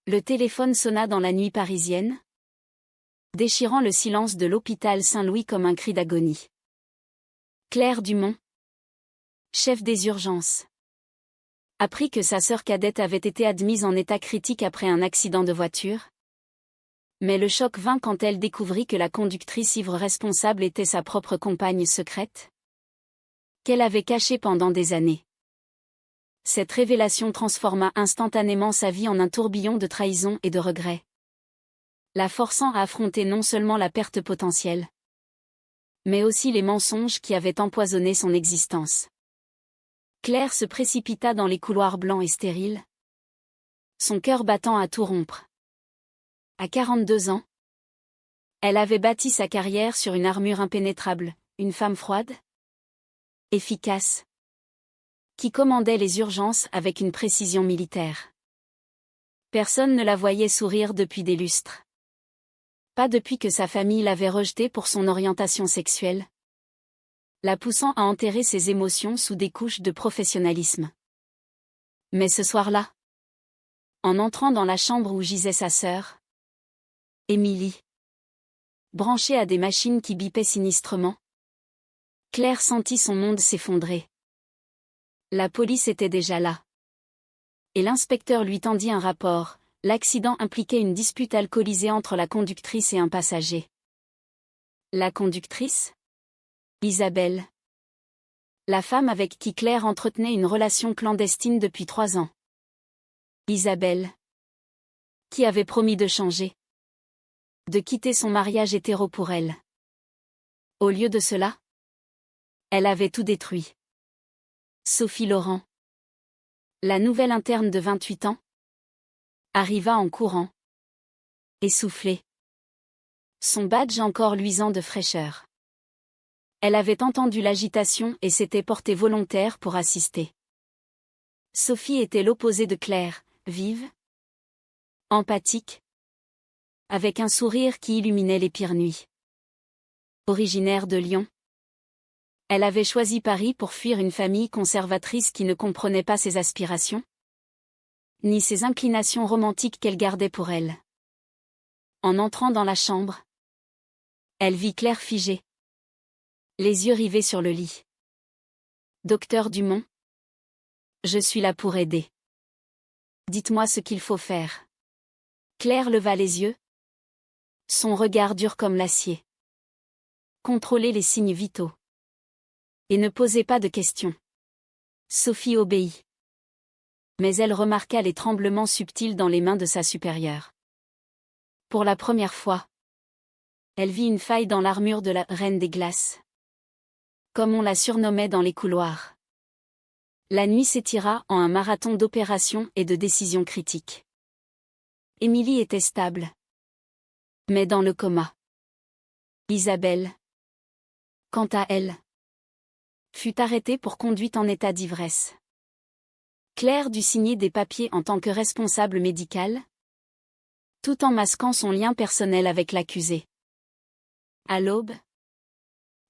Le téléphone sonna dans la nuit parisienne, déchirant le silence de l'hôpital Saint-Louis comme un cri d'agonie. Claire Dumont, chef des urgences, apprit que sa sœur cadette avait été admise en état critique après un accident de voiture. Mais le choc vint quand elle découvrit que la conductrice ivre responsable était sa propre compagne secrète, qu'elle avait cachée pendant des années. Cette révélation transforma instantanément sa vie en un tourbillon de trahison et de regrets, la forçant à affronter non seulement la perte potentielle, mais aussi les mensonges qui avaient empoisonné son existence. Claire se précipita dans les couloirs blancs et stériles, son cœur battant à tout rompre. À 42 ans, elle avait bâti sa carrière sur une armure impénétrable, une femme froide, efficace, qui commandait les urgences avec une précision militaire. Personne ne la voyait sourire depuis des lustres. Pas depuis que sa famille l'avait rejetée pour son orientation sexuelle, la poussant à enterrer ses émotions sous des couches de professionnalisme. Mais ce soir-là, en entrant dans la chambre où gisait sa sœur, Émilie, branchée à des machines qui bipaient sinistrement, Claire sentit son monde s'effondrer. La police était déjà là. Et l'inspecteur lui tendit un rapport. L'accident impliquait une dispute alcoolisée entre la conductrice et un passager. La conductrice ? Isabelle. La femme avec qui Claire entretenait une relation clandestine depuis 3 ans. Isabelle. Qui avait promis de changer. De quitter son mariage hétéro pour elle. Au lieu de cela, elle avait tout détruit. Sophie Laurent, la nouvelle interne de 28 ans, arriva en courant, essoufflée, son badge encore luisant de fraîcheur. Elle avait entendu l'agitation et s'était portée volontaire pour assister. Sophie était l'opposé de Claire, vive, empathique, avec un sourire qui illuminait les pires nuits. Originaire de Lyon, elle avait choisi Paris pour fuir une famille conservatrice qui ne comprenait pas ses aspirations, ni ses inclinations romantiques qu'elle gardait pour elle. En entrant dans la chambre, elle vit Claire figée, les yeux rivés sur le lit. « Docteur Dumont, je suis là pour aider. Dites-moi ce qu'il faut faire. » Claire leva les yeux, son regard dur comme l'acier. Contrôlez les signes vitaux. Et ne posez pas de questions. Sophie obéit. Mais elle remarqua les tremblements subtils dans les mains de sa supérieure. Pour la première fois, elle vit une faille dans l'armure de la « Reine des Glaces », comme on la surnommait dans les couloirs. La nuit s'étira en un marathon d'opérations et de décisions critiques. Émilie était stable, mais dans le coma. Isabelle, quant à elle, fut arrêtée pour conduite en état d'ivresse. Claire dut signer des papiers en tant que responsable médicale, tout en masquant son lien personnel avec l'accusé. À l'aube,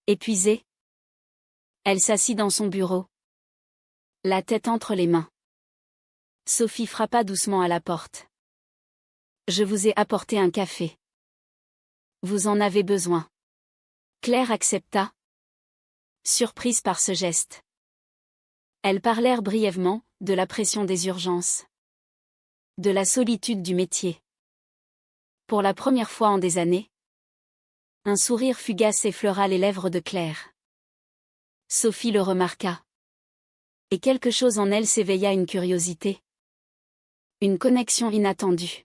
épuisée, elle s'assit dans son bureau, la tête entre les mains. Sophie frappa doucement à la porte. « Je vous ai apporté un café. Vous en avez besoin. » Claire accepta, surprise par ce geste. Elles parlèrent brièvement, de la pression des urgences, de la solitude du métier. Pour la première fois en des années, un sourire fugace effleura les lèvres de Claire. Sophie le remarqua. Et quelque chose en elle s'éveilla, une curiosité. Une connexion inattendue.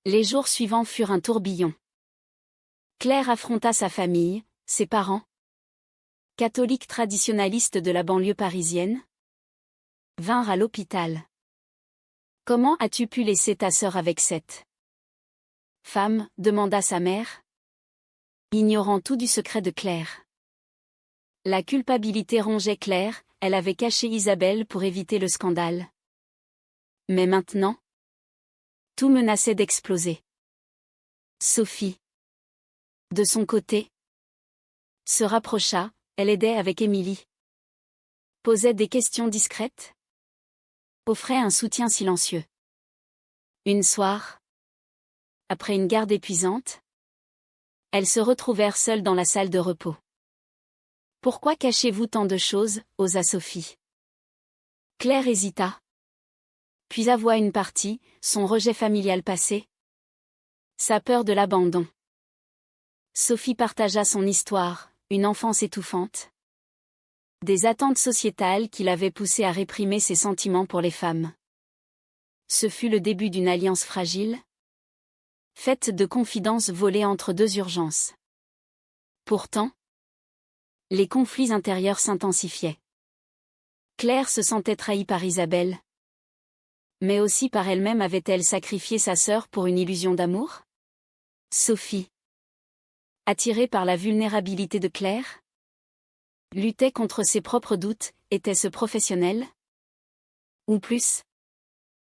Les jours suivants furent un tourbillon. Claire affronta sa famille, ses parents, catholiques traditionnalistes de la banlieue parisienne, vinrent à l'hôpital. « Comment as-tu pu laisser ta sœur avec cette femme ?» demanda sa mère, ignorant tout du secret de Claire. La culpabilité rongeait Claire, elle avait caché Isabelle pour éviter le scandale. Mais maintenant, tout menaçait d'exploser. Sophie, de son côté, se rapprocha, elle aidait avec Émilie. Posait des questions discrètes. Offrait un soutien silencieux. Une soir, après une garde épuisante, elles se retrouvèrent seules dans la salle de repos. « Pourquoi cachez-vous tant de choses » osa Sophie. Claire hésita. Puis avoua une partie, son rejet familial passé, sa peur de l'abandon. Sophie partagea son histoire, une enfance étouffante, des attentes sociétales qui l'avaient poussée à réprimer ses sentiments pour les femmes. Ce fut le début d'une alliance fragile, faite de confidences volées entre deux urgences. Pourtant, les conflits intérieurs s'intensifiaient. Claire se sentait trahie par Isabelle. Mais aussi par elle-même avait-elle sacrifié sa sœur pour une illusion d'amour ? Sophie, attirée par la vulnérabilité de Claire, luttait contre ses propres doutes. Était-ce professionnel ? Ou plus,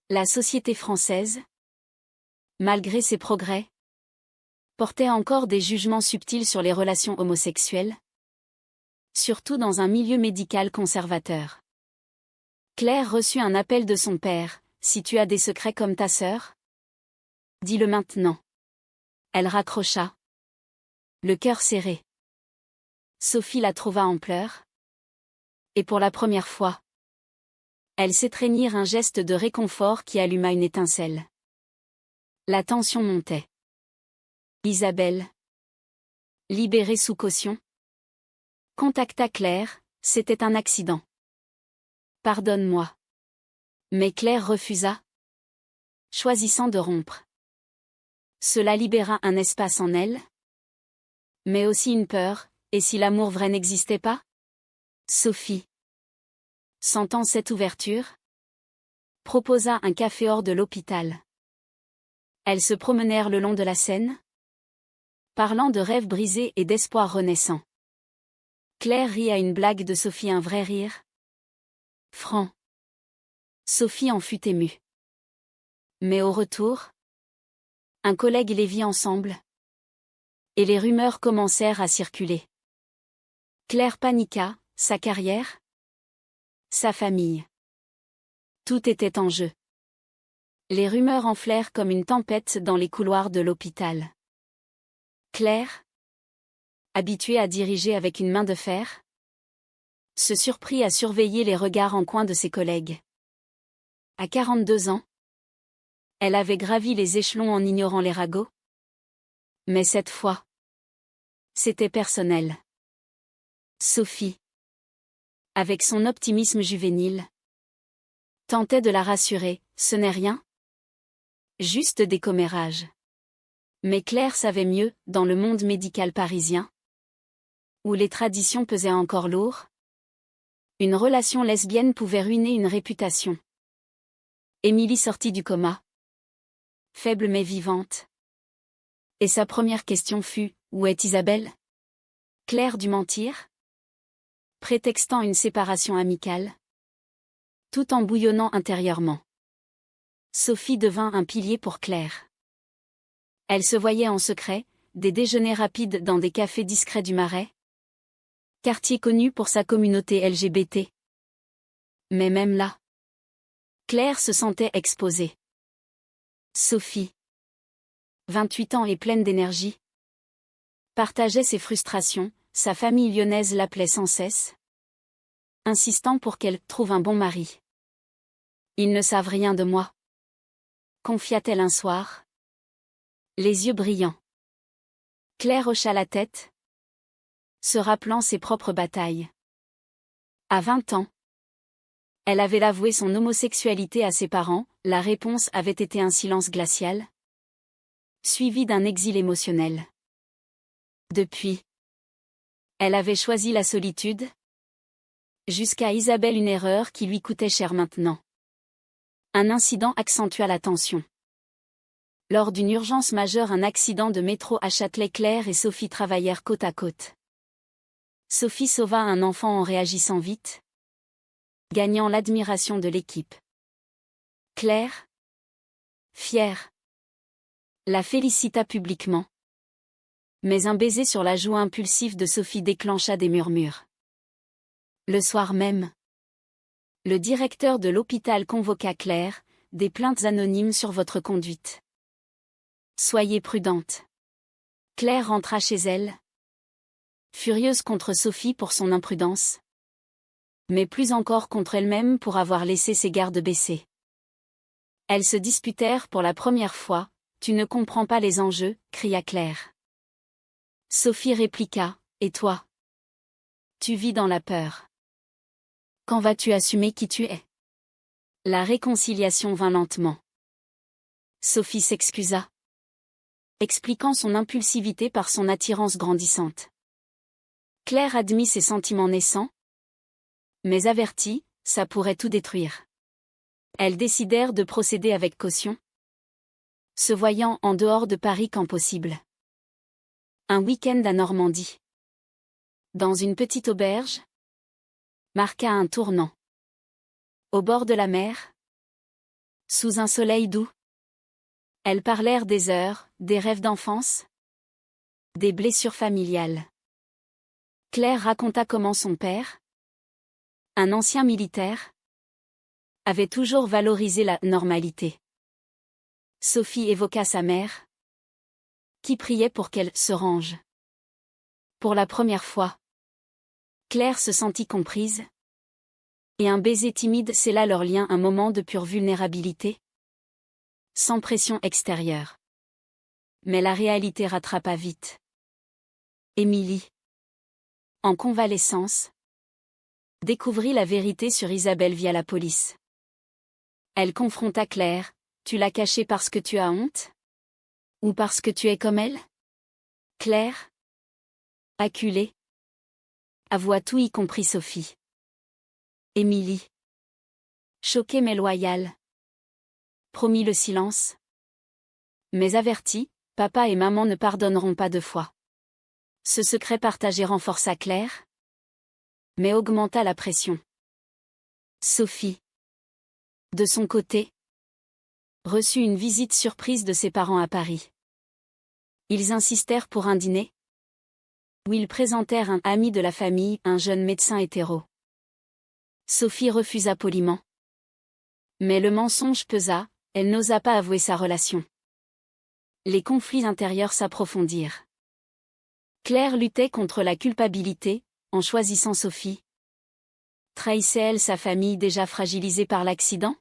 la société française, malgré ses progrès, portait encore des jugements subtils sur les relations homosexuelles, surtout dans un milieu médical conservateur. Claire reçut un appel de son père. « Si tu as des secrets comme ta sœur ? Dis-le maintenant. » Elle raccrocha, le cœur serré. Sophie la trouva en pleurs. Et pour la première fois, elles s'étreignirent, un geste de réconfort qui alluma une étincelle. La tension montait. Isabelle, libérée sous caution, contacta Claire. « C'était un accident. Pardonne-moi. » Mais Claire refusa, choisissant de rompre. Cela libéra un espace en elle, mais aussi une peur. Et si l'amour vrai n'existait pas ? Sophie, sentant cette ouverture, proposa un café hors de l'hôpital. Elles se promenèrent le long de la Seine, parlant de rêves brisés et d'espoirs renaissants. Claire rit à une blague de Sophie, un vrai rire franc. Sophie en fut émue. Mais au retour, un collègue les vit ensemble, et les rumeurs commencèrent à circuler. Claire paniqua, sa carrière, sa famille. Tout était en jeu. Les rumeurs enflèrent comme une tempête dans les couloirs de l'hôpital. Claire, habituée à diriger avec une main de fer, se surprit à surveiller les regards en coin de ses collègues. À 42 ans, elle avait gravi les échelons en ignorant les ragots. Mais cette fois, c'était personnel. Sophie, avec son optimisme juvénile, tentait de la rassurer. « Ce n'est rien. Juste des commérages. » Mais Claire savait mieux, dans le monde médical parisien, où les traditions pesaient encore lourd, une relation lesbienne pouvait ruiner une réputation. Émilie sortit du coma, faible mais vivante. Et sa première question fut « Où est Isabelle ?» Claire dut mentir, prétextant une séparation amicale, tout en bouillonnant intérieurement. Sophie devint un pilier pour Claire. Elle se voyait en secret, des déjeuners rapides dans des cafés discrets du Marais, quartier connu pour sa communauté LGBT. Mais même là, Claire se sentait exposée. Sophie, 28 ans et pleine d'énergie, partageait ses frustrations. Sa famille lyonnaise l'appelait sans cesse, insistant pour qu'elle trouve un bon mari. « Ils ne savent rien de moi », confia-t-elle un soir, les yeux brillants. Claire hocha la tête, se rappelant ses propres batailles. À 20 ans, elle avait avoué son homosexualité à ses parents. La réponse avait été un silence glacial, suivi d'un exil émotionnel. Depuis, elle avait choisi la solitude, jusqu'à Isabelle, une erreur qui lui coûtait cher maintenant. Un incident accentua la tension. Lors d'une urgence majeure, un accident de métro à Châtelet, Claire et Sophie travaillèrent côte à côte. Sophie sauva un enfant en réagissant vite, gagnant l'admiration de l'équipe. Claire, fière, la félicita publiquement. Mais un baiser sur la joue impulsif de Sophie déclencha des murmures. Le soir même, le directeur de l'hôpital convoqua Claire. des plaintes anonymes sur votre conduite. Soyez prudente. Claire rentra chez elle, furieuse contre Sophie pour son imprudence, mais plus encore contre elle-même pour avoir laissé ses gardes baissés. Elles se disputèrent pour la première fois. « Tu ne comprends pas les enjeux », cria Claire. Sophie répliqua, « Et toi ? Tu vis dans la peur. Quand vas-tu assumer qui tu es ?» La réconciliation vint lentement. Sophie s'excusa, expliquant son impulsivité par son attirance grandissante. Claire admit ses sentiments naissants, mais avertit, ça pourrait tout détruire. Elles décidèrent de procéder avec caution, se voyant en dehors de Paris quand possible. Un week-end à Normandie. Dans une petite auberge, marqua un tournant. Au bord de la mer, sous un soleil doux, elles parlèrent des heures, des rêves d'enfance, des blessures familiales. Claire raconta comment son père, un ancien militaire, avait toujours valorisé la normalité. Sophie évoqua sa mère, qui priait pour qu'elle se range. Pour la première fois, Claire se sentit comprise, et un baiser timide scella leur lien, un moment de pure vulnérabilité, sans pression extérieure. Mais la réalité rattrapa vite. Émilie, en convalescence, découvrit la vérité sur Isabelle via la police. Elle confronta Claire, « Tu l'as cachée parce que tu as honte ? Ou parce que tu es comme elle ?» Claire, acculée, avoua tout, y compris Sophie. Émilie, choquée mais loyale, promit le silence, mais avertit, papa et maman ne pardonneront pas 2 fois. Ce secret partagé renforça Claire, mais augmenta la pression. Sophie, de son côté, reçut une visite surprise de ses parents à Paris. Ils insistèrent pour un dîner, où ils présentèrent un ami de la famille, un jeune médecin hétéro. Sophie refusa poliment. Mais le mensonge pesa, elle n'osa pas avouer sa relation. Les conflits intérieurs s'approfondirent. Claire luttait contre la culpabilité, en choisissant Sophie. Trahissait-elle sa famille déjà fragilisée par l'accident ?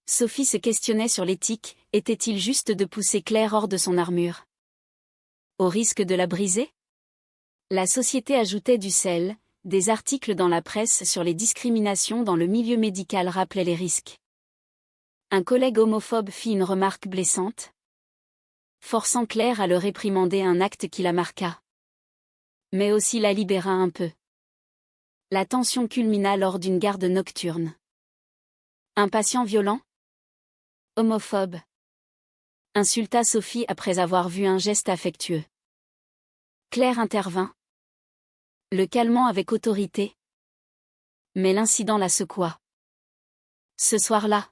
Sophie se questionnait sur l'éthique, était-il juste de pousser Claire hors de son armure, au risque de la briser ? La société ajoutait du sel, des articles dans la presse sur les discriminations dans le milieu médical rappelaient les risques. Un collègue homophobe fit une remarque blessante, forçant Claire à le réprimander, un acte qui la marqua, mais aussi la libéra un peu. La tension culmina lors d'une garde nocturne. Un patient violent, homophobe, insulta Sophie après avoir vu un geste affectueux. Claire intervint, le calmant avec autorité, mais l'incident la secoua. Ce soir-là,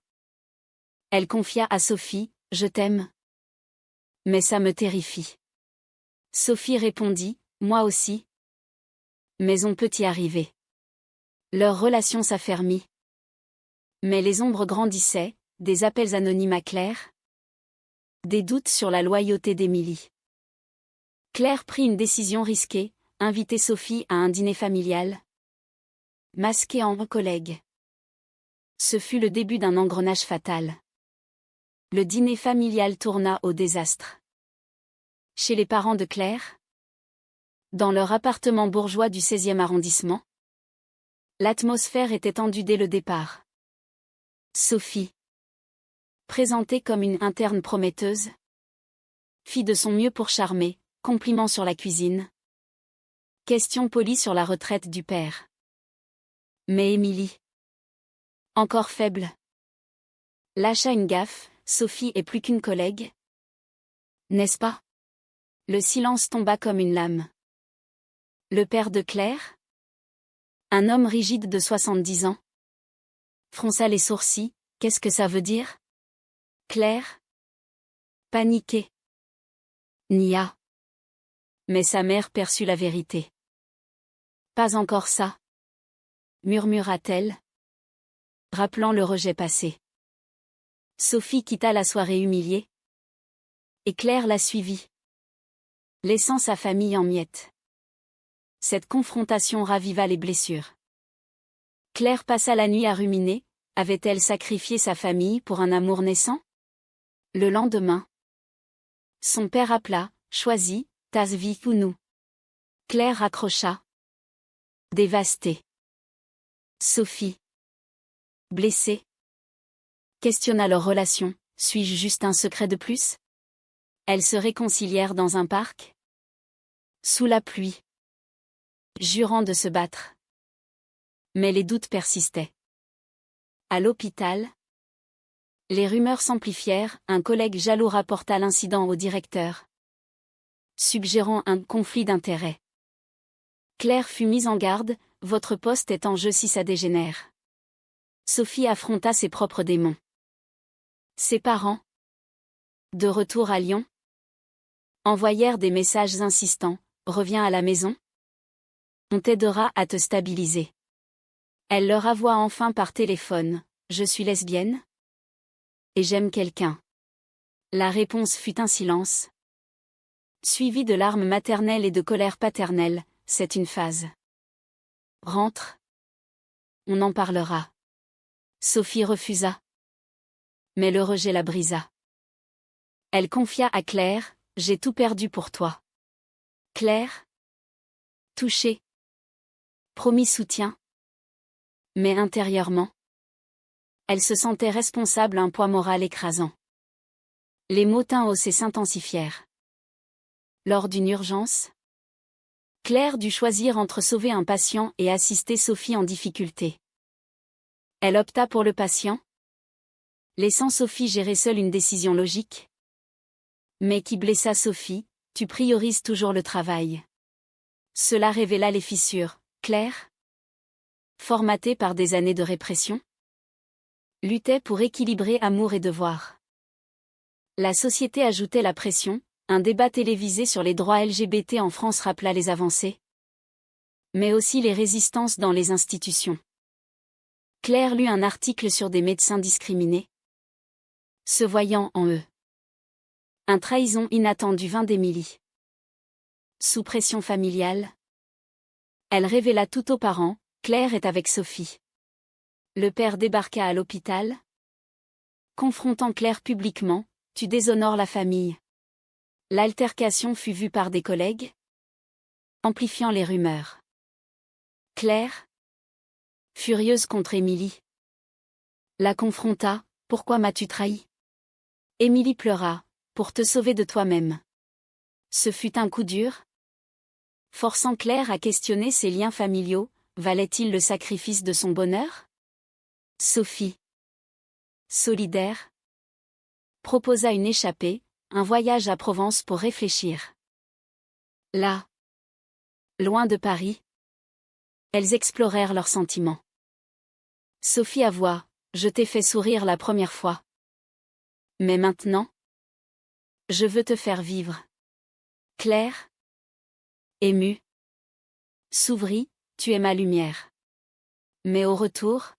elle confia à Sophie, « Je t'aime, mais ça me terrifie. » Sophie répondit, « Moi aussi, mais on peut y arriver. » Leur relation s'affermit. Mais les ombres grandissaient, des appels anonymes à Claire, des doutes sur la loyauté d'Émilie. Claire prit une décision risquée, inviter Sophie à un dîner familial, masqué en collègue. Ce fut le début d'un engrenage fatal. Le dîner familial tourna au désastre. Chez les parents de Claire, dans leur appartement bourgeois du 16e arrondissement, l'atmosphère était tendue dès le départ. Sophie, présentée comme une interne prometteuse, fit de son mieux pour charmer, compliments sur la cuisine, questions polies sur la retraite du père. Mais Émilie, encore faible, lâcha une gaffe, « Sophie est plus qu'une collègue, n'est-ce pas ?» Le silence tomba comme une lame. Le père de Claire, un homme rigide de 70 ans, fronça les sourcils, « Qu'est-ce que ça veut dire ?» Claire, paniquée, nia. Mais sa mère perçut la vérité. « Pas encore ça, » murmura-t-elle, rappelant le rejet passé. Sophie quitta la soirée humiliée. Et Claire la suivit, laissant sa famille en miettes. Cette confrontation raviva les blessures. Claire passa la nuit à ruminer, avait-elle sacrifié sa famille pour un amour naissant? Le lendemain, son père appela, choisit, tas vie ou nous. Claire raccrocha. Dévastée. Sophie, blessée, questionna leur relation, suis-je juste un secret de plus? Elles se réconcilièrent dans un parc, sous la pluie, jurant de se battre. Mais les doutes persistaient. À l'hôpital, les rumeurs s'amplifièrent, un collègue jaloux rapporta l'incident au directeur, suggérant un conflit d'intérêts. Claire fut mise en garde, votre poste est en jeu si ça dégénère. Sophie affronta ses propres démons. Ses parents, de retour à Lyon, envoyèrent des messages insistants, reviens à la maison. On t'aidera à te stabiliser. Elle leur avoua enfin par téléphone, je suis lesbienne. Et j'aime quelqu'un. La réponse fut un silence, suivi de larmes maternelles et de colère paternelle, c'est une phase. Rentre. On en parlera. Sophie refusa. Mais le rejet la brisa. Elle confia à Claire, j'ai tout perdu pour toi. Claire, touchée, promit soutien. Mais intérieurement, elle se sentait responsable, un poids moral écrasant. Les maux haussés s'intensifièrent. Lors d'une urgence, Claire dut choisir entre sauver un patient et assister Sophie en difficulté. Elle opta pour le patient, laissant Sophie gérer seule une décision logique. Mais qui blessa Sophie, tu priorises toujours le travail. Cela révéla les fissures, Claire, formatée par des années de répression, luttait pour équilibrer amour et devoir. La société ajoutait la pression, un débat télévisé sur les droits LGBT en France rappela les avancées, mais aussi les résistances dans les institutions. Claire lut un article sur des médecins discriminés, se voyant en eux. Un trahison inattendue vint d'Émilie. Sous pression familiale, elle révéla tout aux parents, Claire est avec Sophie. Le père débarqua à l'hôpital, confrontant Claire publiquement, tu déshonores la famille. L'altercation fut vue par des collègues, amplifiant les rumeurs. Claire, furieuse contre Émilie, la confronta, pourquoi m'as-tu trahi? Émilie pleura, pour te sauver de toi-même. Ce fut un coup dur, forçant Claire à questionner ses liens familiaux, valait-il le sacrifice de son bonheur? Sophie, solidaire, proposa une échappée, un voyage à Provence pour réfléchir. Là, loin de Paris, elles explorèrent leurs sentiments. Sophie avoua, je t'ai fait sourire la première fois. Mais maintenant, je veux te faire vivre. Claire, émue, s'ouvrit, tu es ma lumière. Mais au retour,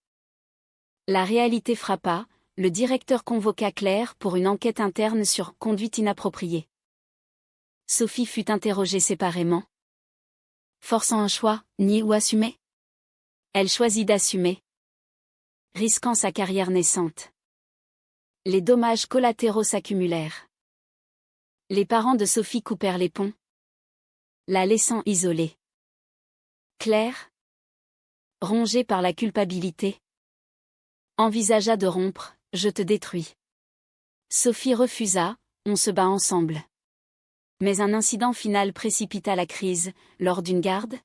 la réalité frappa, le directeur convoqua Claire pour une enquête interne sur conduite inappropriée. Sophie fut interrogée séparément, forçant un choix, nier ou assumer. Elle choisit d'assumer, risquant sa carrière naissante. Les dommages collatéraux s'accumulèrent. Les parents de Sophie coupèrent les ponts, la laissant isolée. Claire, rongée par la culpabilité, envisagea de rompre, je te détruis. Sophie refusa, on se bat ensemble. Mais un incident final précipita la crise, lors d'une garde.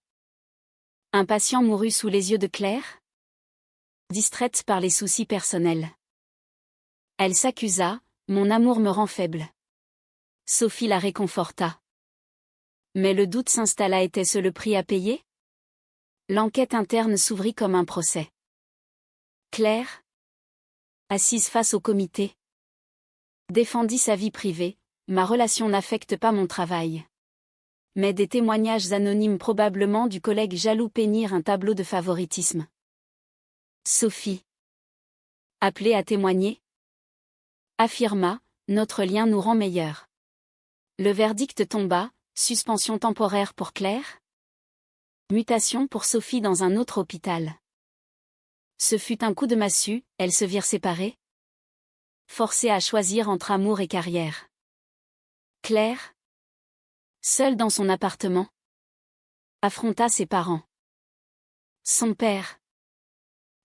Un patient mourut sous les yeux de Claire, distraite par les soucis personnels. Elle s'accusa, mon amour me rend faible. Sophie la réconforta. Mais le doute s'installa, était-ce le prix à payer? L'enquête interne s'ouvrit comme un procès. Claire, assise face au comité, défendit sa vie privée, ma relation n'affecte pas mon travail. Mais des témoignages anonymes probablement du collègue jaloux peignirent un tableau de favoritisme. Sophie, appelée à témoigner, affirma, notre lien nous rend meilleurs. Le verdict tomba, suspension temporaire pour Claire. Mutation pour Sophie dans un autre hôpital. Ce fut un coup de massue, elles se virent séparées. Forcées à choisir entre amour et carrière. Claire, seule dans son appartement, affronta ses parents. Son père,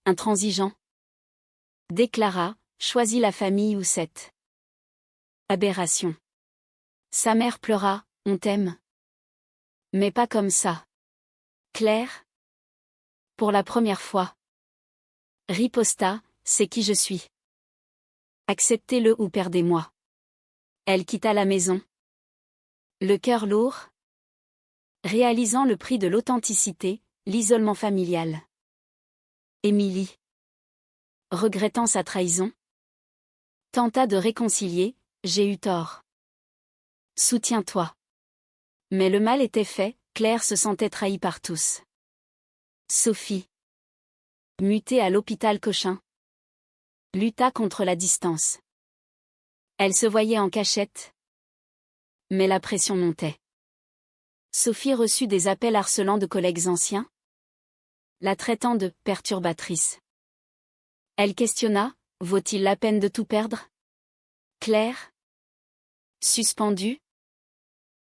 intransigeant, déclara, choisis la famille ou cette aberration. Sa mère pleura, on t'aime. Mais pas comme ça. Claire, pour la première fois, riposta, c'est qui je suis. Acceptez-le ou perdez-moi. Elle quitta la maison. Le cœur lourd, réalisant le prix de l'authenticité, l'isolement familial. Émilie, regrettant sa trahison, tenta de réconcilier, j'ai eu tort. Soutiens-toi. Mais le mal était fait, Claire se sentait trahie par tous. Sophie, mutée à l'hôpital Cochin, lutta contre la distance. Elle se voyait en cachette. Mais la pression montait. Sophie reçut des appels harcelants de collègues anciens, la traitant de « perturbatrice ». Elle questionna, vaut-il la peine de tout perdre? Claire, suspendue,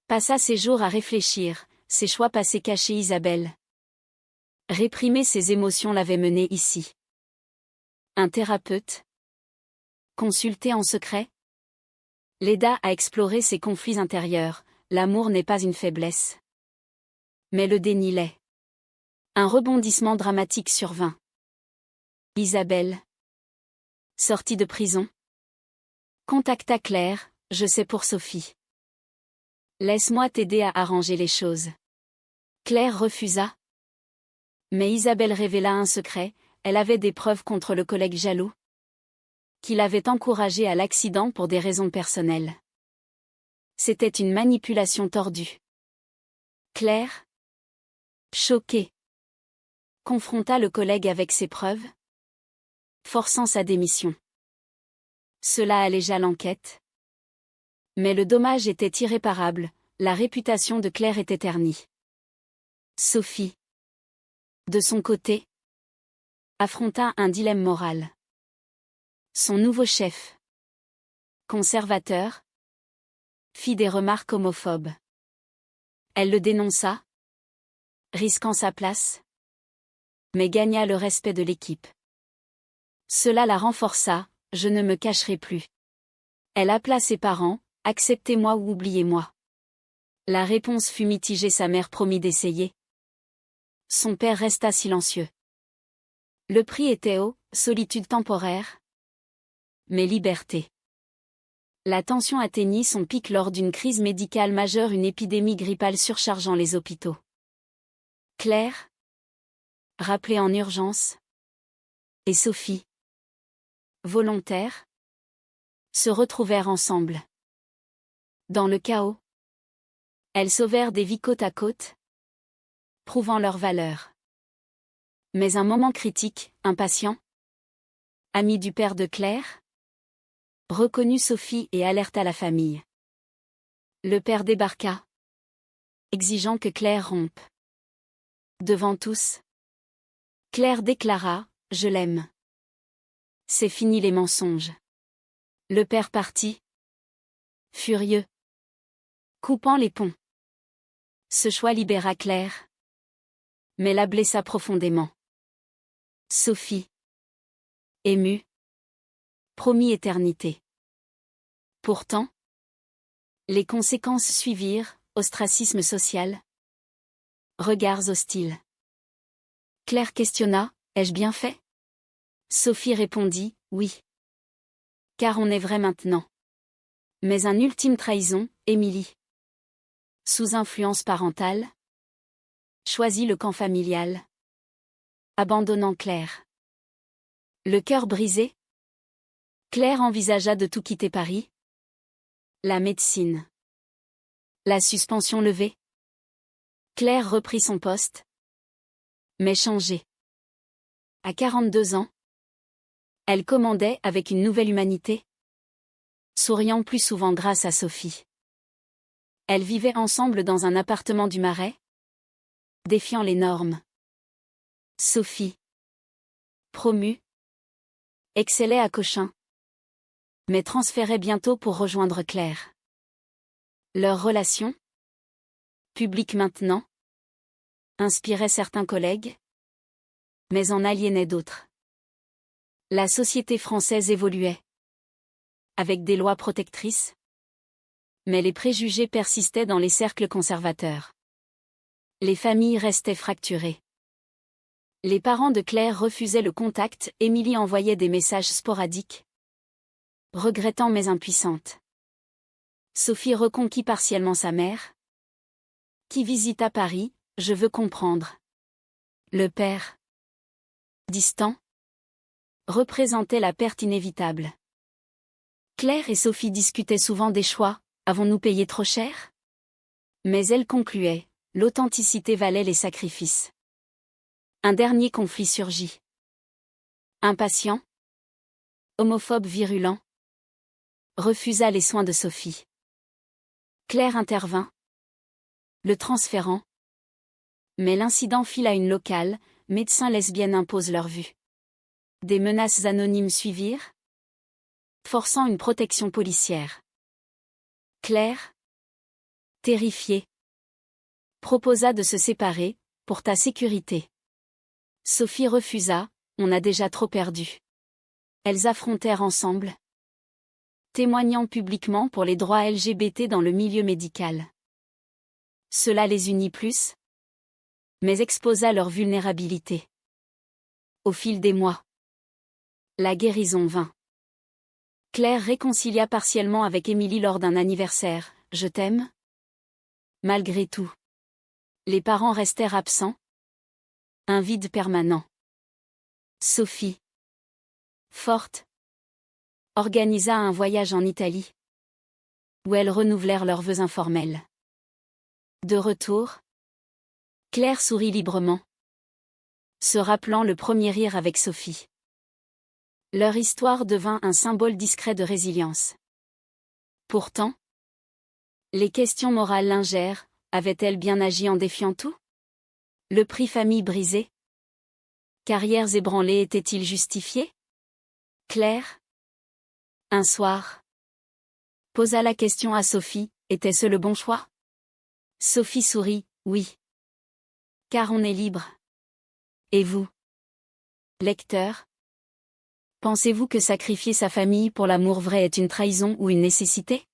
passa ses jours à réfléchir, ses choix passés cachés Isabelle. Réprimer ses émotions l'avait menée ici. Un thérapeute, consulté en secret, l'aida à explorer ses conflits intérieurs. L'amour n'est pas une faiblesse. Mais le déni l'est. Un rebondissement dramatique survint. Isabelle, sortie de prison, contacta Claire, je sais pour Sophie. Laisse-moi t'aider à arranger les choses. Claire refusa. Mais Isabelle révéla un secret, elle avait des preuves contre le collègue jaloux, qui l'avait encouragé à l'accident pour des raisons personnelles. C'était une manipulation tordue. Claire, choquée, confronta le collègue avec ses preuves, forçant sa démission. Cela allégea l'enquête. Mais le dommage était irréparable, la réputation de Claire était ternie. Sophie, de son côté, affronta un dilemme moral. Son nouveau chef, conservateur, fit des remarques homophobes. Elle le dénonça, risquant sa place, mais gagna le respect de l'équipe. Cela la renforça, je ne me cacherai plus. Elle appela ses parents, acceptez-moi ou oubliez-moi. La réponse fut mitigée, sa mère promit d'essayer. Son père resta silencieux. Le prix était haut, solitude temporaire, mais liberté. La tension atteignit son pic lors d'une crise médicale majeure, une épidémie grippale surchargeant les hôpitaux. Claire, rappelée en urgence, et Sophie, volontaire, se retrouvèrent ensemble. Dans le chaos, elles sauvèrent des vies côte à côte, prouvant leur valeur. Mais un moment critique, impatient, ami du père de Claire, reconnut Sophie et alerta la famille. Le père débarqua, exigeant que Claire rompe. Devant tous, Claire déclara, je l'aime. C'est fini les mensonges. Le père partit, furieux, coupant les ponts. Ce choix libéra Claire, mais la blessa profondément. Sophie, émue, promit éternité. Pourtant, les conséquences suivirent, ostracisme social, regards hostiles. Claire questionna, ai-je bien fait? Sophie répondit, oui. Car on est vrai maintenant. Mais un ultime trahison, Émilie, sous influence parentale, choisit le camp familial, abandonnant Claire. Le cœur brisé, Claire envisagea de tout quitter Paris. La médecine. La suspension levée. Claire reprit son poste. Mais changée. À 42 ans, elle commandait avec une nouvelle humanité. souriant plus souvent grâce à Sophie. Elles vivaient ensemble dans un appartement du Marais, défiant les normes. Sophie, promue, excellait à Cochin, mais transférait bientôt pour rejoindre Claire. Leur relation, publique maintenant, inspirait certains collègues, mais en aliénait d'autres. La société française évoluait, avec des lois protectrices, mais les préjugés persistaient dans les cercles conservateurs. Les familles restaient fracturées. Les parents de Claire refusaient le contact, Émilie envoyait des messages sporadiques, regrettant mais impuissante. Sophie reconquit partiellement sa mère, qui visita Paris, je veux comprendre. Le père, distant, représentait la perte inévitable. Claire et Sophie discutaient souvent des choix, avons-nous payé trop cher? Mais elle concluait, l'authenticité valait les sacrifices. Un dernier conflit surgit. Un patient, homophobe virulent, refusa les soins de Sophie. Claire intervint, le transférant. Mais l'incident fila une locale, médecins lesbiennes imposent leur vue. Des menaces anonymes suivirent, forçant une protection policière. Claire, terrifiée, proposa de se séparer, pour ta sécurité. Sophie refusa, on a déjà trop perdu. Elles affrontèrent ensemble, témoignant publiquement pour les droits LGBT dans le milieu médical. Cela les unit plus, mais exposa leur vulnérabilité. Au fil des mois, la guérison vint. Claire réconcilia partiellement avec Émilie lors d'un anniversaire, je t'aime. Malgré tout, les parents restèrent absents. Un vide permanent. Sophie, forte, organisa un voyage en Italie, où elles renouvelèrent leurs vœux informels. De retour, Claire sourit librement, se rappelant le premier rire avec Sophie. Leur histoire devint un symbole discret de résilience. Pourtant, les questions morales lingèrent, avait-elle bien agi en défiant tout? Le prix famille brisé? Carrières ébranlées étaient-ils justifiés? Claire, un soir, posa la question à Sophie, était-ce le bon choix? Sophie sourit, oui. Car on est libre. Et vous? Lecteur? Pensez-vous que sacrifier sa famille pour l'amour vrai est une trahison ou une nécessité?